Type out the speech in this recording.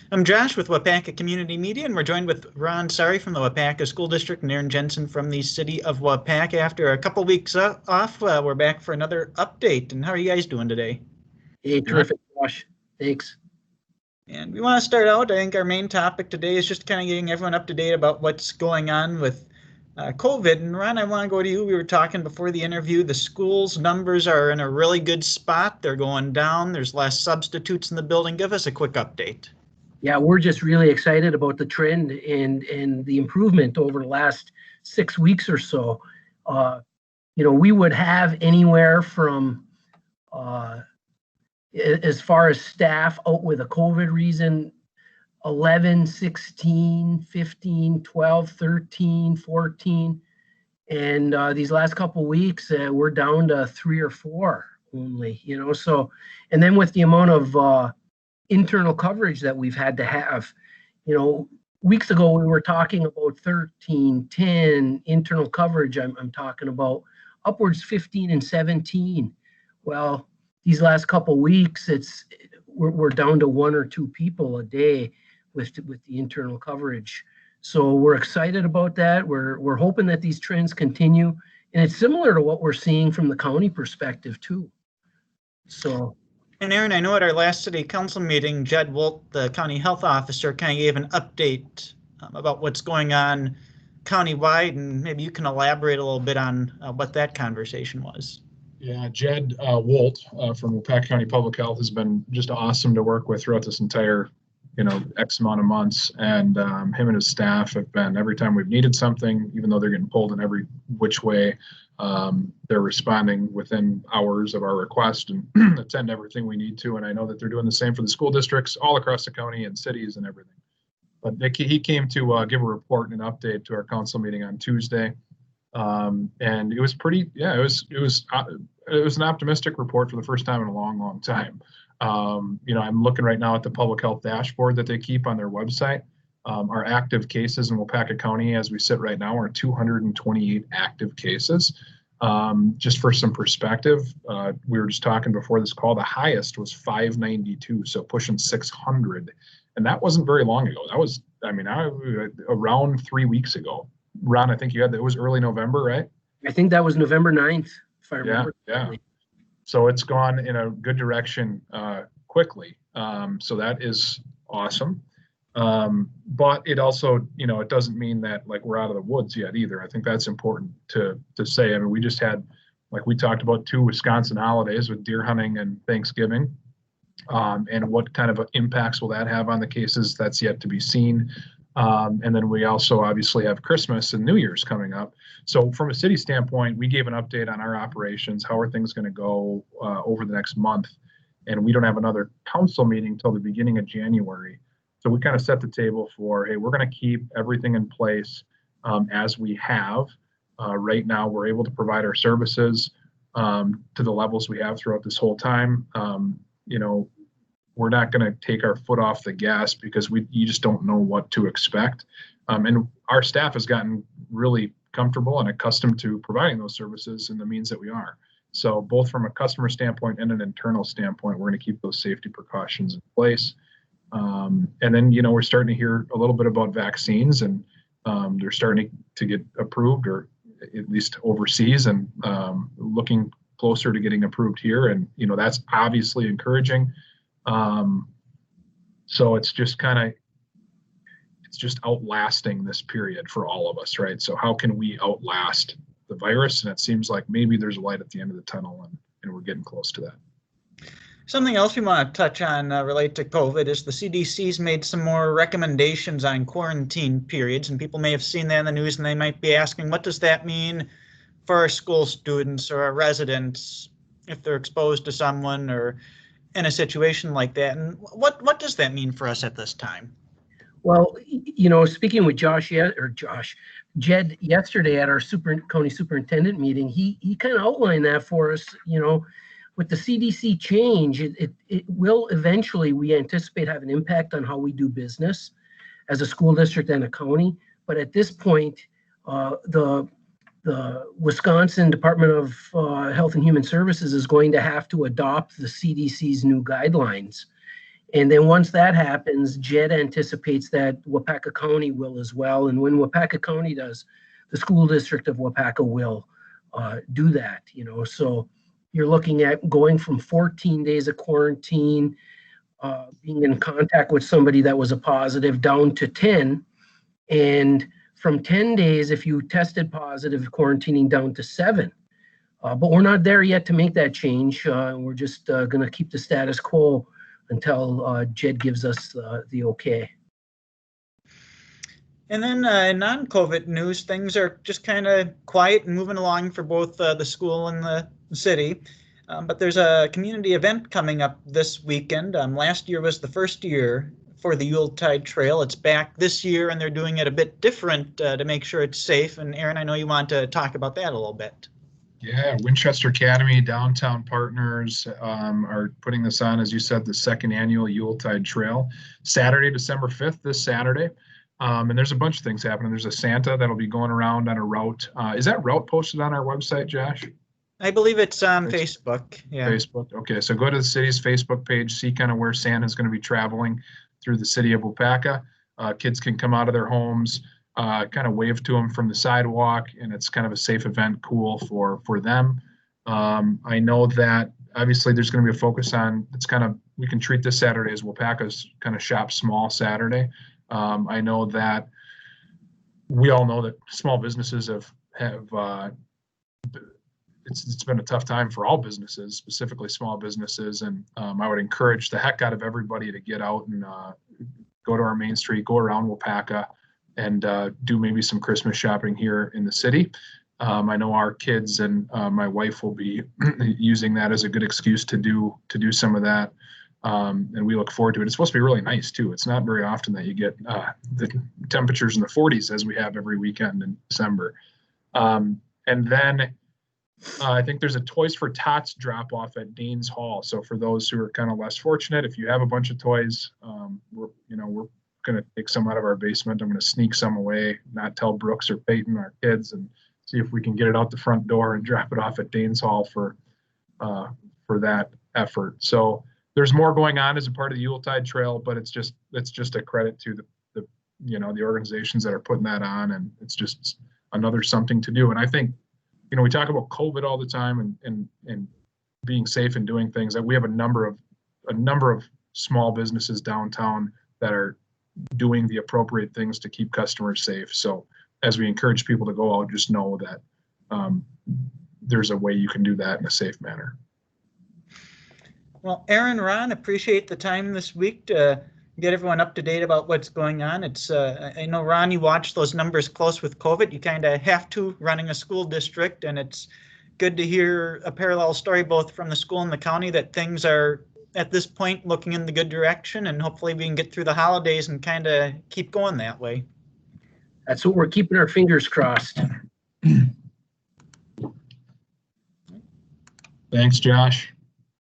I'm Josh with Waupaca Community Media, and we're joined with Ron Sari from the Waupaca School District and Aaron Jensen from the city of Waupaca. After a couple weeks off, we're back for another update. And how are you guys doing today? Hey, terrific, Josh. Thanks. And we want to start out, I think our main topic today is just kind of getting everyone up to date about what's going on with COVID. And Ron, I want to go to you. We were talking before the interview. The schools numbers are in a really good spot. They're going down. There's less substitutes in the building. Give us a quick update. Yeah, we're just really excited about the trend and the improvement over the last 6 weeks or so. We would have anywhere from, as far as staff out with a COVID reason, 11, 16, 15, 12, 13, 14. And these last couple of weeks, we're down to 3 or 4 only, so, and then with the amount of internal coverage that we've had to have, weeks ago we were talking about 13, 10 internal coverage. I'm talking about upwards 15 and 17. Well, these last couple of weeks, we're down to 1 or 2 people a day with the internal coverage. So we're excited about that. We're hoping that these trends continue, and it's similar to what we're seeing from the county perspective too. So. And Aaron, I know at our last city council meeting, Jed Wolt, the county health officer, kind of gave an update about what's going on countywide, and maybe you can elaborate a little bit on what that conversation was. Yeah, Jed Wolt from Waupaca County Public Health has been just awesome to work with throughout this entire, X amount of months. And him and his staff have been, every time we've needed something, even though they're getting pulled in every which way, they're responding within hours of our request and attend everything we need to. And I know that they're doing the same for the school districts all across the county and cities and everything. But he came to give a report and an update to our council meeting on Tuesday. And it was pretty, it was an optimistic report for the first time in a long, long time. I'm looking right now at the public health dashboard that they keep on their website. Our active cases in Waupaca County, as we sit right now, are 228 active cases. Just for some perspective, we were just talking before this call, the highest was 592, so pushing 600. And that wasn't very long ago. That was, around 3 weeks ago. Ron, I think it was early November, right? I think that was November 9th, if I remember. Yeah. So it's gone in a good direction quickly. So that is awesome. But it also, it doesn't mean that like we're out of the woods yet either. I think that's important to say. I mean, we just had, like we talked about, 2 Wisconsin holidays with deer hunting and Thanksgiving. And what kind of impacts will that have on the cases? That's yet to be seen. And then we also obviously have Christmas and New Year's coming up. So from a city standpoint, we gave an update on our operations. How are things going to go over the next month? And we don't have another council meeting till the beginning of January. So we kind of set the table for, hey, we're going to keep everything in place as we have. Right now, we're able to provide our services to the levels we have throughout this whole time. We're not going to take our foot off the gas because you just don't know what to expect. And our staff has gotten really comfortable and accustomed to providing those services in the means that we are. So both from a customer standpoint and an internal standpoint, we're going to keep those safety precautions in place. And then, we're starting to hear a little bit about vaccines, and they're starting to get approved, or at least overseas, and looking closer to getting approved here. And, that's obviously encouraging. So it's just outlasting this period for all of us, right? So how can we outlast the virus? And it seems like maybe there's a light at the end of the tunnel, and we're getting close to that. Something else we want to touch on related to COVID is the CDC's made some more recommendations on quarantine periods, and people may have seen that in the news, and they might be asking, what does that mean for our school students or our residents if they're exposed to someone or in a situation like that? And what does that mean for us at this time? Well, speaking with Jed yesterday at our county superintendent meeting, he kind of outlined that for us. With the CDC change, it will eventually, we anticipate, have an impact on how we do business as a school district and a county. But at this point, the Wisconsin Department of Health and Human Services is going to have to adopt the CDC's new guidelines. And then once that happens, JED anticipates that Waupaca County will as well. And when Waupaca County does, the school district of Waupaca will do that, you know. So you're looking at going from 14 days of quarantine, being in contact with somebody that was a positive, down to 10. And from 10 days, if you tested positive, quarantining down to 7. But we're not there yet to make that change. We're just going to keep the status quo until JED gives us the okay. And then in non-COVID news, things are just kind of quiet and moving along for both the school and the city. But there's a community event coming up this weekend. Last year was the first year for the Yuletide Trail. It's back this year, and they're doing it a bit different to make sure it's safe. And Aaron, I know you want to talk about that a little bit. Yeah, Winchester Academy Downtown Partners are putting this on, as you said, the second annual Yuletide Trail, Saturday, December 5th, this Saturday. And there's a bunch of things happening. There's a Santa that'll be going around on a route. Is that route posted on our website, Josh? I believe it's on Facebook. Yeah. Facebook. Okay, so go to the city's Facebook page, see kind of where Santa's going to be traveling through the city of Waupaca. Kids can come out of their homes, kind of wave to them from the sidewalk, and it's kind of a safe event, cool for them. I know that obviously there's going to be a focus on, it's kind of, we can treat this Saturday as Waupaca's kind of shop small Saturday. I know that we all know that small businesses have it's been a tough time for all businesses, specifically small businesses. And I would encourage the heck out of everybody to get out and go to our main street, go around Waupaca, and do maybe some Christmas shopping here in the city. I know our kids and my wife will be using that as a good excuse to do some of that. And we look forward to it. It's supposed to be really nice too. It's not very often that you get the temperatures in the 40s as we have every weekend in December. And then I think there's a Toys for Tots drop off at Dean's Hall. So for those who are kind of less fortunate, if you have a bunch of toys, we're going to take some out of our basement. I'm going to sneak some away, not tell Brooks or Peyton, our kids, and see if we can get it out the front door and drop it off at Dean's Hall for that effort. So there's more going on as a part of the Yuletide Trail, but it's just a credit to the organizations that are putting that on, and it's just another something to do. And I think, we talk about COVID all the time and being safe and doing things. That we have a number of small businesses downtown that are doing the appropriate things to keep customers safe. So as we encourage people to go out, just know that there's a way you can do that in a safe manner. Well, Aaron, Ron, appreciate the time this week to get everyone up to date about what's going on. It's I know, Ron, you watch those numbers close with COVID. You kind of have to, running a school district, and it's good to hear a parallel story both from the school and the county that things are at this point looking in the good direction, and hopefully we can get through the holidays and kind of keep going that way. That's what we're keeping our fingers crossed. Thanks, Josh.